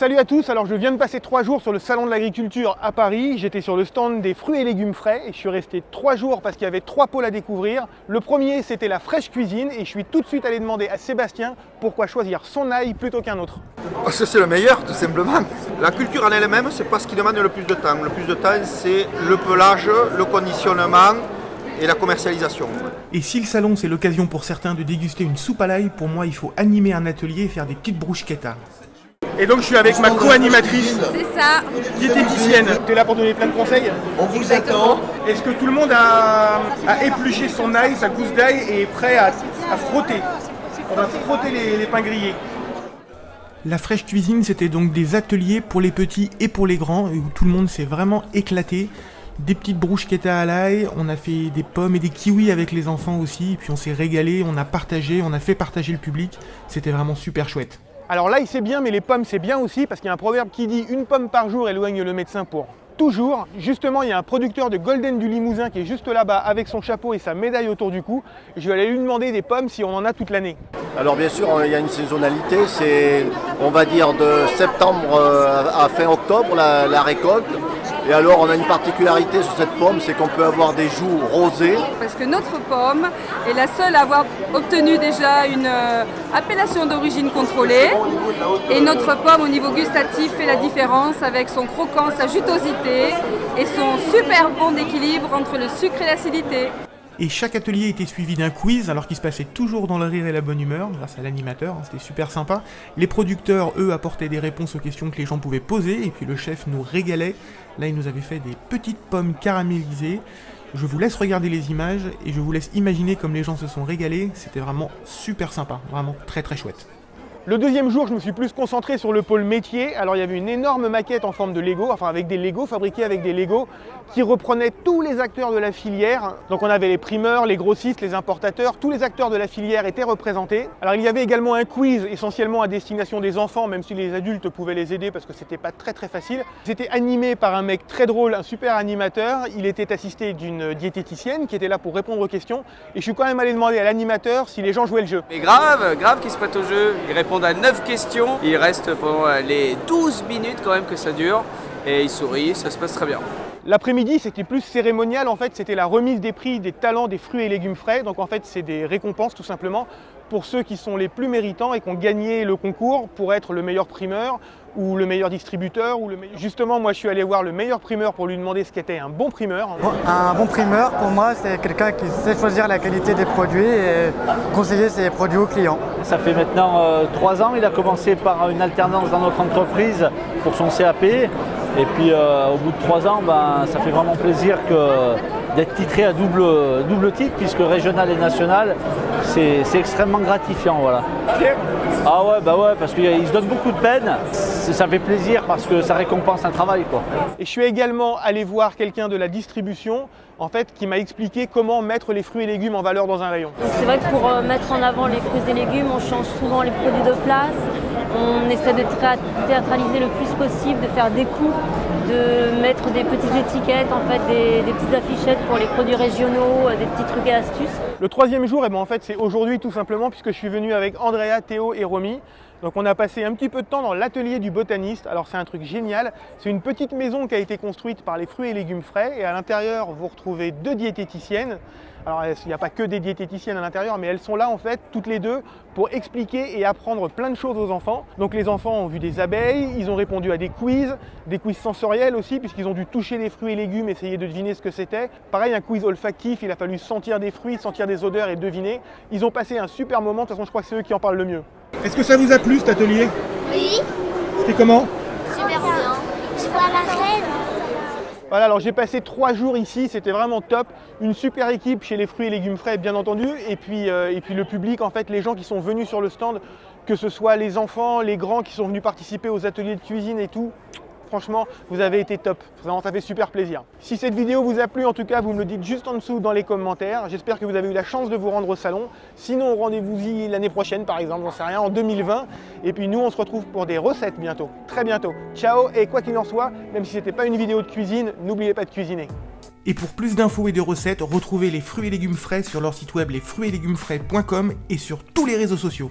Salut à tous, alors je viens de passer 3 jours sur le salon de l'agriculture à Paris. J'étais sur le stand des fruits et légumes frais et je suis resté 3 jours parce qu'il y avait 3 pôles à découvrir. Le premier c'était la fraîche cuisine et je suis tout de suite allé demander à Sébastien pourquoi choisir son ail plutôt qu'un autre. Parce que c'est le meilleur tout simplement. La culture en elle-même c'est pas ce qui demande le plus de temps. Le plus de temps c'est le pelage, le conditionnement et la commercialisation. Et si le salon c'est l'occasion pour certains de déguster une soupe à l'ail, pour moi il faut animer un atelier et faire des petites bruschettas. Et donc je suis avec ma co-animatrice, C'est ça. diététicienne. Tu es là pour donner plein de conseils. Exactement. Est-ce que tout le monde a épluché son ail, sa gousse d'ail et est prêt à frotter? On va frotter les pains grillés. La fraîche cuisine, c'était donc des ateliers pour les petits et pour les grands, où tout le monde s'est vraiment éclaté. Des petites bruschettas à l'ail, on a fait des pommes et des kiwis avec les enfants aussi, et puis on s'est régalé, on a partagé, on a fait partager le public, c'était vraiment super chouette. Alors l'ail c'est bien, mais les pommes c'est bien aussi, parce qu'il y a un proverbe qui dit « une pomme par jour éloigne le médecin pour toujours ». Justement, il y a un producteur de Golden du Limousin qui est juste là-bas avec son chapeau et sa médaille autour du cou. Je vais aller lui demander des pommes si on en a toute l'année. Alors bien sûr, il y a une saisonnalité, c'est on va dire de septembre à fin octobre la récolte. Et alors on a une particularité sur cette pomme, c'est qu'on peut avoir des joues rosées. Parce que notre pomme est la seule à avoir obtenu déjà une appellation d'origine contrôlée. Et notre pomme au niveau gustatif fait la différence avec son croquant, sa jutosité et son super bon équilibre entre le sucre et l'acidité. Et chaque atelier était suivi d'un quiz, alors qu'il se passait toujours dans le rire et la bonne humeur, grâce à l'animateur, c'était super sympa. Les producteurs, eux, apportaient des réponses aux questions que les gens pouvaient poser, et puis le chef nous régalait. Là, il nous avait fait des petites pommes caramélisées. Je vous laisse regarder les images, et je vous laisse imaginer comme les gens se sont régalés. C'était vraiment super sympa, vraiment très très chouette. Le deuxième jour, je me suis plus concentré sur le pôle métier. Alors il y avait une énorme maquette en forme de Lego, enfin avec des Legos, fabriqués avec des Legos, qui reprenaient tous les acteurs de la filière. Donc on avait les primeurs, les grossistes, les importateurs, tous les acteurs de la filière étaient représentés. Alors il y avait également un quiz essentiellement à destination des enfants, même si les adultes pouvaient les aider parce que c'était pas très facile. C'était animé par un mec très drôle, un super animateur. Il était assisté d'une diététicienne qui était là pour répondre aux questions. Et je suis quand même allé demander à l'animateur si les gens jouaient le jeu. Mais grave qu'ils se prêtent au jeu. Ils répondent à 9 questions. Il reste pendant les 12 minutes quand même que ça dure. Et ils sourient, ça se passe très bien. L'après-midi, c'était plus cérémonial, en fait, c'était la remise des prix des talents des fruits et légumes frais. Donc en fait, c'est des récompenses tout simplement pour ceux qui sont les plus méritants et qui ont gagné le concours pour être le meilleur primeur ou le meilleur distributeur. Justement, moi, je suis allé voir le meilleur primeur pour lui demander ce qu'était un bon primeur. Un bon primeur, pour moi, c'est quelqu'un qui sait choisir la qualité des produits et conseiller ses produits aux clients. Ça fait maintenant 3 ans, il a commencé par une alternance dans notre entreprise pour son CAP. Et puis au bout de 3 ans, ça fait vraiment plaisir d'être titré à double titre, puisque régional et national, c'est extrêmement gratifiant. Voilà. Ah ouais, parce qu'il se donne beaucoup de peine. Ça fait plaisir parce que ça récompense un travail, quoi. Et je suis également allé voir quelqu'un de la distribution, en fait, qui m'a expliqué comment mettre les fruits et légumes en valeur dans un rayon. C'est vrai que pour mettre en avant les fruits et légumes, on change souvent les produits de place. On essaie de théâtraliser le plus possible, de faire des coups, de mettre des petites étiquettes, en fait, des petites affichettes pour les produits régionaux, des petits trucs et astuces. Le troisième jour, en fait, c'est aujourd'hui tout simplement, puisque je suis venu avec Andrea, Théo et Romy. Donc on a passé un petit peu de temps dans l'atelier du botaniste. Alors c'est un truc génial, c'est une petite maison qui a été construite par les fruits et légumes frais et à l'intérieur vous retrouvez 2 diététiciennes. Alors il n'y a pas que des diététiciennes à l'intérieur, mais elles sont là en fait toutes les deux pour expliquer et apprendre plein de choses aux enfants. Donc les enfants ont vu des abeilles, ils ont répondu à des quiz sensoriels aussi puisqu'ils ont dû toucher des fruits et légumes, essayer de deviner ce que c'était. Pareil, un quiz olfactif, il a fallu sentir des fruits, sentir des odeurs et deviner. Ils ont passé un super moment, de toute façon je crois que c'est eux qui en parlent le mieux. Est-ce que ça vous a plu cet atelier? Oui. C'était comment? Super bien. Je vois la reine. Voilà, alors j'ai passé 3 jours ici, c'était vraiment top. Une super équipe chez les fruits et légumes frais, bien entendu. Et puis le public, en fait, les gens qui sont venus sur le stand, que ce soit les enfants, les grands qui sont venus participer aux ateliers de cuisine et tout. Franchement, vous avez été top, vraiment ça fait super plaisir. Si cette vidéo vous a plu, en tout cas, vous me le dites juste en dessous dans les commentaires. J'espère que vous avez eu la chance de vous rendre au salon. Sinon, rendez-vous-y l'année prochaine, par exemple, j'en sais rien, en 2020. Et puis nous, on se retrouve pour des recettes bientôt, très bientôt. Ciao, et quoi qu'il en soit, même si c'était pas une vidéo de cuisine, n'oubliez pas de cuisiner. Et pour plus d'infos et de recettes, retrouvez les fruits et légumes frais sur leur site web lesfruitsetlegumesfrais.com et sur tous les réseaux sociaux.